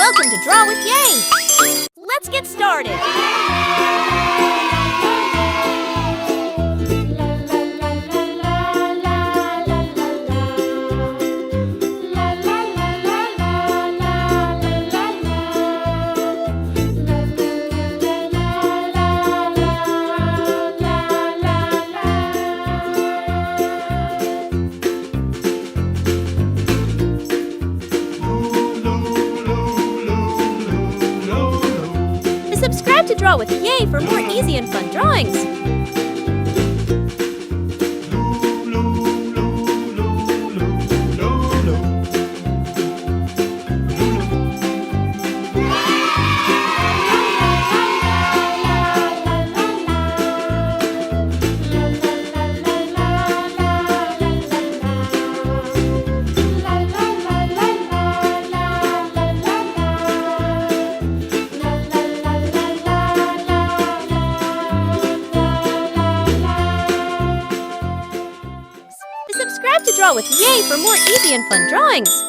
Welcome to Draw with Yay! Let's get started! Subscribe to Draw with Yay for more easy and fun drawings. Subscribe to Draw with Yay for more easy and fun drawings.